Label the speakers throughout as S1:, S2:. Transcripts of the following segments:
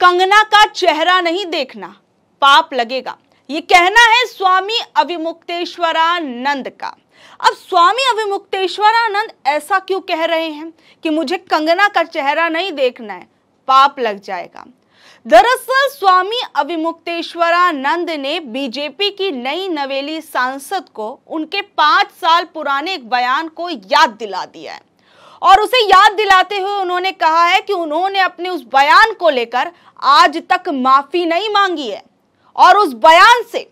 S1: कंगना का चेहरा नहीं देखना, पाप लगेगा। ये कहना है स्वामी अविमुक्तेश्वरानंद का। अब स्वामी अविमुक्तेश्वरानंद ऐसा क्यों कह रहे हैं कि मुझे कंगना का चेहरा नहीं देखना है, पाप लग जाएगा। दरअसल स्वामी अविमुक्तेश्वरानंद ने बीजेपी की नई नवेली सांसद को उनके 5 साल पुराने एक बयान को याद दिला दिया है और उसे याद दिलाते हुए उन्होंने कहा है कि उन्होंने अपने उस बयान को लेकर आज तक माफी नहीं मांगी है और उस बयान से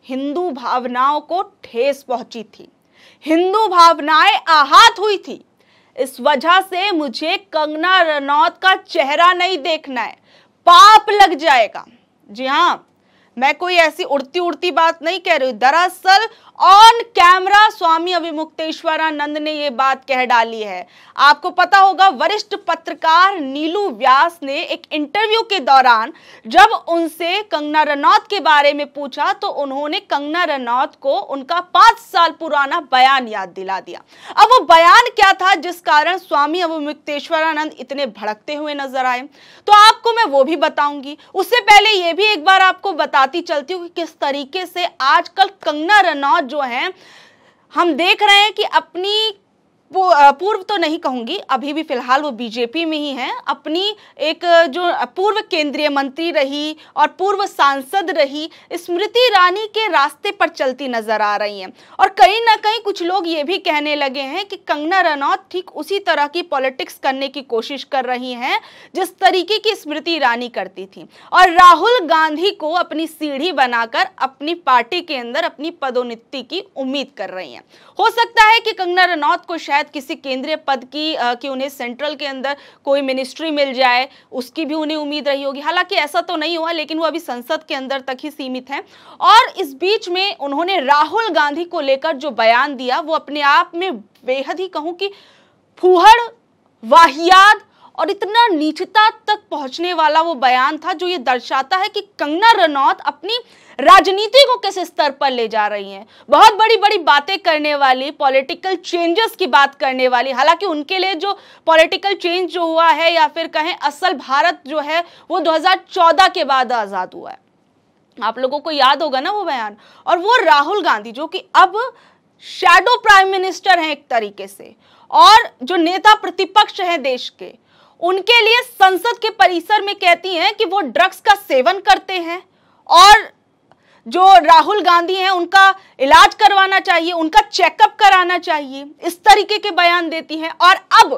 S1: हिंदू भावनाओं को ठेस पहुंची थी, हिंदू भावनाएं आहत हुई थी। इस वजह से मुझे कंगना रनौत का चेहरा नहीं देखना है, पाप लग जाएगा। जी हां, मैं कोई ऐसी उड़ती उड़ती बात नहीं कह रही हूं। दरअसल ऑन कैमरा स्वामी अविमुक्तेश्वरानंद ने यह बात कह डाली है। आपको पता होगा, वरिष्ठ पत्रकार नीलू व्यास ने एक इंटरव्यू के दौरान जब उनसे कंगना रनौत के बारे में पूछा तो उन्होंने कंगना रनौत को उनका 5 साल पुराना बयान याद दिला दिया। अब वो बयान क्या था जिस कारण स्वामी अविमुक्तेश्वरानंद इतने भड़कते हुए नजर आए, तो आपको मैं वो भी बताऊंगी। उससे पहले ये भी एक बार आपको बताती चलती हूँ कि किस तरीके से आजकल कंगना रनौत जो है, हम देख रहे हैं कि अपनी पूर्व तो नहीं कहूंगी, अभी भी फिलहाल वो बीजेपी में ही हैं, अपनी एक जो पूर्व केंद्रीय मंत्री रही और पूर्व सांसद रही स्मृति ईरानी के रास्ते पर चलती नजर आ रही हैं। और कहीं ना कहीं कुछ लोग ये भी कहने लगे हैं कि कंगना रनौत ठीक उसी तरह की पॉलिटिक्स करने की कोशिश कर रही हैं जिस तरीके की स्मृति ईरानी करती थी और राहुल गांधी को अपनी सीढ़ी बनाकर अपनी पार्टी के अंदर अपनी पदोन्नति की उम्मीद कर रही हैं। हो सकता है कि कंगना रनौत को शायद किसी केंद्रीय पद की उन्हें सेंट्रल के अंदर कोई मिनिस्ट्री मिल जाए, उसकी भी उन्हें उम्मीद रही होगी। हालांकि ऐसा तो नहीं हुआ, लेकिन वो अभी संसद के अंदर तक ही सीमित हैं। और इस बीच में उन्होंने राहुल गांधी को लेकर जो बयान दिया वो अपने आप में बेहद ही कहूं कि फूहड़, वाहियात और इतना नीचता तक पहुंचने वाला वो बयान था जो ये दर्शाता है कि कंगना रनौत अपनी राजनीति को किस स्तर पर ले जा रही हैं। बहुत बड़ी बड़ी बातें करने वाली, पॉलिटिकल चेंजेस की बात करने वाली। हालांकि उनके लिए जो पॉलिटिकल चेंज जो हुआ है या फिर कहें असल भारत जो है वो 2014 के बाद आजाद हुआ है। आप लोगों को याद होगा ना वो बयान। और वो राहुल गांधी जो कि अब शैडो प्राइम मिनिस्टर हैं एक तरीके से, और जो नेता प्रतिपक्ष हैं देश के, उनके लिए संसद के परिसर में कहती हैं कि वो ड्रग्स का सेवन करते हैं और जो राहुल गांधी हैं उनका इलाज करवाना चाहिए, उनका चेकअप कराना चाहिए, इस तरीके के बयान देती हैं। और अब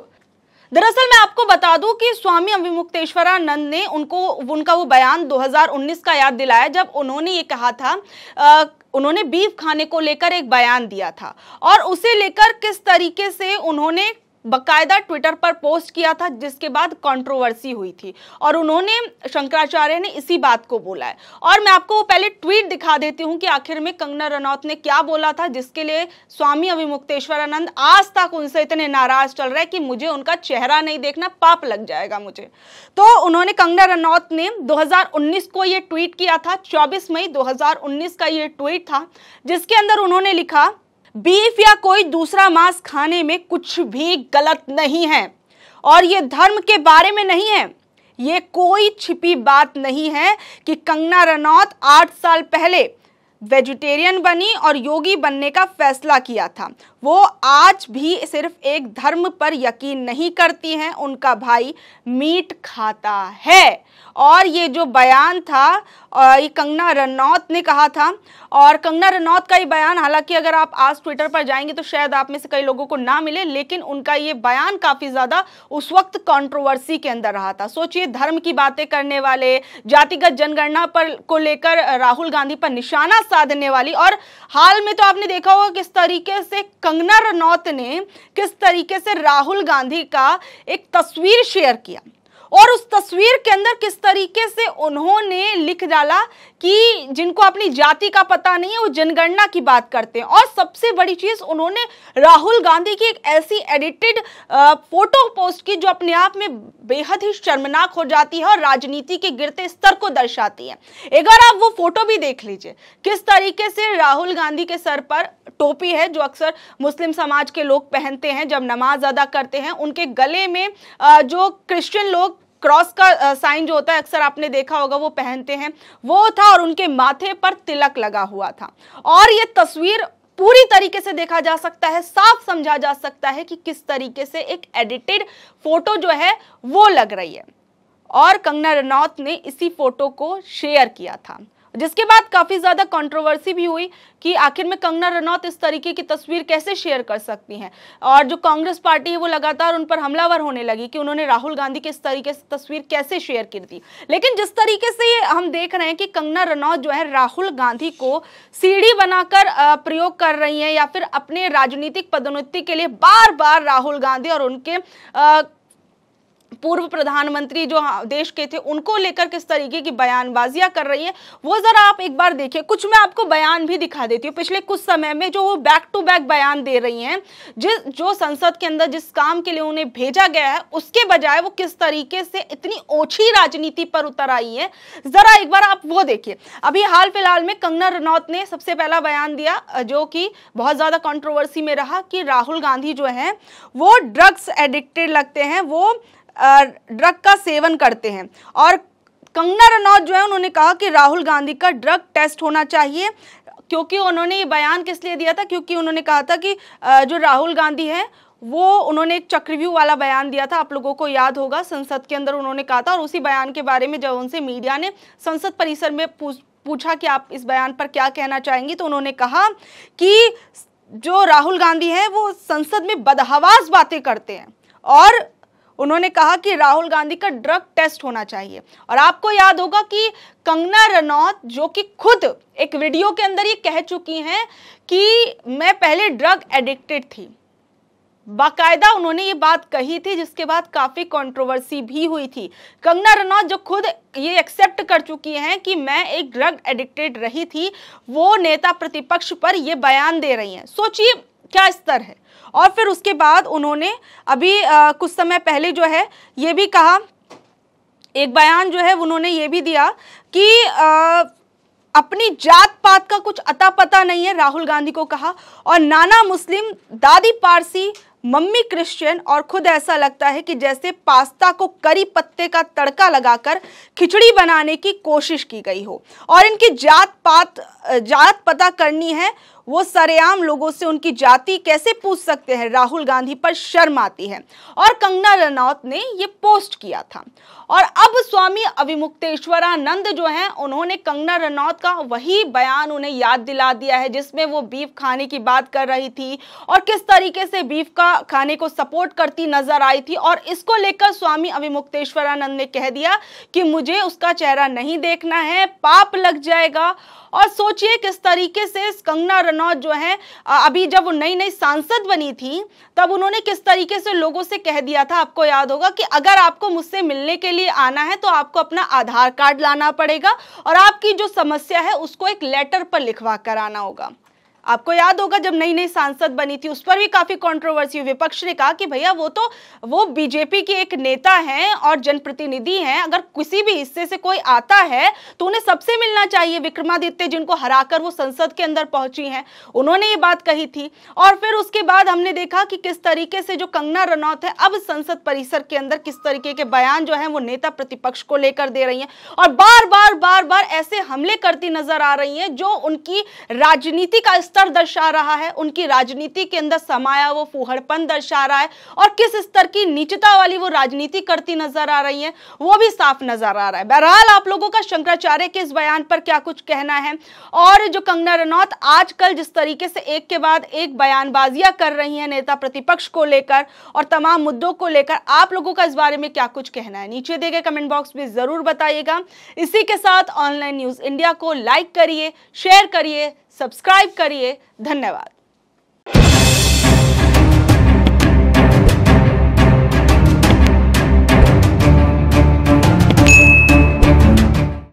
S1: दरअसल मैं आपको बता दूं कि स्वामी अविमुक्तेश्वरानंद ने उनका वो बयान 2019 का याद दिलाया जब उन्होंने ये कहा था, उन्होंने बीफ खाने को लेकर एक बयान दिया था और उसे लेकर किस तरीके से उन्होंने बकायदा ट्विटर पर पोस्ट किया था, जिसके बाद कंट्रोवर्सी हुई थी और उन्होंने, शंकराचार्य ने इसी बात को बोला है। और मैं आपको पहले ट्वीट दिखा देती हूं कि आखिर में कंगना रनौत ने क्या बोला था, जिसके लिए स्वामी अविमुक्तेश्वरानंद आज तक उनसे इतने नाराज चल रहे हैं कि मुझे उनका चेहरा नहीं देखना, पाप लग जाएगा मुझे। तो उन्होंने, कंगना रनौत ने 2019 को ये ट्वीट किया था, 24 मई 2019 का ये ट्वीट था, जिसके अंदर उन्होंने लिखा, बीफ या कोई दूसरा मांस खाने में कुछ भी गलत नहीं है और ये धर्म के बारे में नहीं है। ये कोई छिपी बात नहीं है कि कंगना रनौत 8 साल पहले वेजिटेरियन बनी और योगी बनने का फैसला किया था। वो आज भी सिर्फ एक धर्म पर यकीन नहीं करती हैं, उनका भाई मीट खाता है। और ये जो बयान था ये कंगना रनौत ने कहा था। और कंगना रनौत का ये बयान, हालांकि अगर आप आज ट्विटर पर जाएंगे तो शायद आप में से कई लोगों को ना मिले, लेकिन उनका ये बयान काफी ज्यादा उस वक्त कंट्रोवर्सी के अंदर रहा था। सोचिए, धर्म की बातें करने वाले, जातिगत जनगणना पर को लेकर राहुल गांधी पर निशाना साधने वाली, और हाल में तो आपने देखा होगा किस तरीके से कंगना रनौत ने किस तरीके से राहुल गांधी का एक तस्वीर शेयर किया और उस तस्वीर के अंदर किस तरीके से उन्होंने लिख डाला कि जिनको अपनी जाति का पता नहीं है वो जनगणना की बात करते हैं। और सबसे बड़ी चीज, उन्होंने राहुल गांधी की एक ऐसी एडिटेड फोटो पोस्ट की जो अपने आप में बेहद ही शर्मनाक हो जाती है और राजनीति के गिरते स्तर को दर्शाती है। एक बार आप वो फोटो भी देख लीजिए, किस तरीके से राहुल गांधी के सर पर टोपी है जो अक्सर मुस्लिम समाज के लोग पहनते हैं जब नमाज अदा करते हैं, उनके गले में जो क्रिश्चियन लोग क्रॉस का साइन जो होता है अक्सर आपने देखा होगा वो पहनते हैं, वो था और उनके माथे पर तिलक लगा हुआ था। और ये तस्वीर पूरी तरीके से देखा जा सकता है, साफ समझा जा सकता है कि किस तरीके से एक एडिटेड फोटो जो है वो लग रही है। और कंगना रनौत ने इसी फोटो को शेयर किया था, जिसके बाद काफी ज्यादा कंट्रोवर्सी भी हुई कि आखिर में कंगना रनौत इस तरीके की तस्वीर कैसे शेयर कर सकती हैं। और जो कांग्रेस पार्टी है वो लगातार उन पर हमलावर होने लगी कि उन्होंने राहुल गांधी की इस तरीके से तस्वीर कैसे शेयर की थी। लेकिन जिस तरीके से हम देख रहे हैं कि कंगना रनौत जो है राहुल गांधी को सीढ़ी बनाकर प्रयोग कर रही हैं, या फिर अपने राजनीतिक पदोन्नति के लिए बार बार राहुल गांधी और उनके पूर्व प्रधानमंत्री जो देश के थे उनको लेकर किस तरीके की बयानबाजियां कर रही है, वो जरा आप एक बार देखिए। कुछ मैं आपको बयान भी दिखा देती हूँ पिछले कुछ समय में जो वो बैक टू बैक बयान दे रही हैं, जो संसद के अंदर जिस काम के लिए उन्हें भेजा गया है उसके बजाय वो किस तरीके से इतनी ओछी राजनीति पर उतर आई है, जरा एक बार आप वो देखिए। अभी हाल फिलहाल में कंगना रनौत ने सबसे पहला बयान दिया जो कि बहुत ज्यादा कंट्रोवर्सी में रहा कि राहुल गांधी जो है वो ड्रग्स एडिक्टेड लगते हैं, वो ड्रग का सेवन करते हैं। और कंगना रनौत जो है उन्होंने कहा कि राहुल गांधी का ड्रग टेस्ट होना चाहिए, क्योंकि उन्होंने ये बयान किस लिए दिया था, क्योंकि उन्होंने कहा था कि जो राहुल गांधी है वो उन्होंने एक चक्रव्यूह वाला बयान दिया था, आप लोगों को याद होगा, संसद के अंदर उन्होंने कहा था। और उसी बयान के बारे में जब उनसे मीडिया ने संसद परिसर में पूछा कि आप इस बयान पर क्या कहना चाहेंगी, तो उन्होंने कहा कि जो राहुल गांधी है वो संसद में बदहवास बातें करते हैं, और उन्होंने कहा कि राहुल गांधी का ड्रग टेस्ट होना चाहिए। और आपको याद होगा कि कंगना रनौत जो कि खुद एक वीडियो के अंदर ये कह चुकी हैं कि मैं पहले ड्रग एडिक्टेड थी, बाकायदा उन्होंने ये बात कही थी, जिसके बाद काफी कंट्रोवर्सी भी हुई थी। कंगना रनौत जो खुद ये एक्सेप्ट कर चुकी हैं कि मैं एक ड्रग एडिक्टेड रही थी, वो नेता प्रतिपक्ष पर ये बयान दे रही हैं। सोचिए क्या स्तर है। और फिर उसके बाद उन्होंने अभी कुछ समय पहले जो है ये भी कहा, एक बयान जो है उन्होंने ये भी दिया कि अपनी जात पात का कुछ अता पता नहीं है, राहुल गांधी को कहा। और नाना मुस्लिम, दादी पारसी, मम्मी क्रिश्चियन, और खुद ऐसा लगता है कि जैसे पास्ता को करी पत्ते का तड़का लगाकर खिचड़ी बनाने की कोशिश की गई हो। और इनकी जात पता करनी है, वो सरेआम लोगों से उनकी जाति कैसे पूछ सकते हैं, राहुल गांधी पर शर्म आती है। और कंगना रनौत ने ये पोस्ट किया था। और अब स्वामी अविमुक्तेश्वरानंद जो हैं उन्होंने कंगना रनौत का वही बयान उन्हें याद दिला दिया है, जिसमें वो बीफ खाने की बात कर रही थी और किस तरीके से बीफ का खाने को सपोर्ट करती नजर आई थी। और इसको लेकर स्वामी अविमुक्तेश्वरानंद ने कह दिया कि मुझे उसका चेहरा नहीं देखना है, पाप लग जाएगा। और सोचिए किस तरीके से कंगना रनौत जो है अभी जब वो नई नई सांसद बनी थी तब उन्होंने किस तरीके से लोगों से कह दिया था, आपको याद होगा, कि अगर आपको मुझसे मिलने के लिए आना है तो आपको अपना आधार कार्ड लाना पड़ेगा और आपकी जो समस्या है उसको एक लेटर पर लिखवा कर आना होगा। आपको याद होगा जब नई नई सांसद बनी थी उस पर भी काफी कंट्रोवर्सी हुई। विपक्ष ने कहा कि भैया वो बीजेपी के एक नेता हैं और जनप्रतिनिधि हैं, अगर किसी भी हिस्से से कोई आता है तो उन्हें सबसे मिलना चाहिए। विक्रमादित्य जिनको हराकर वो संसद के अंदर पहुंची हैं, उन्होंने ये बात कही थी। और फिर उसके बाद हमने देखा कि किस तरीके से जो कंगना रनौत है अब संसद परिसर के अंदर किस तरीके के बयान जो है वो नेता प्रतिपक्ष को लेकर दे रही हैं और बार बार ऐसे हमले करती नजर आ रही हैं जो उनकी राजनीति का स्तर दर्शा रहा है, उनकी राजनीति के अंदर समाया वो फूहड़पन दर्शा रहा है। और किस स्तर की नीचता वाली वो राजनीति करती नजर आ रही है वो भी साफ नजर आ रहा है। बहरहाल आप लोगों का शंकराचार्य के इस बयान पर क्या कुछ कहना है, और जो कंगना रनौत आजकल जिस तरीके से एक के बाद एक बयानबाजियां कर रही हैं नेता प्रतिपक्ष को लेकर और तमाम मुद्दों को लेकर, आप लोगों का इस बारे में क्या कुछ कहना है नीचे दिए गए कमेंट बॉक्स में जरूर बताइएगा। इसी के साथ ऑनलाइन न्यूज इंडिया को लाइक करिए, शेयर करिए, सब्सक्राइब करिए। धन्यवाद।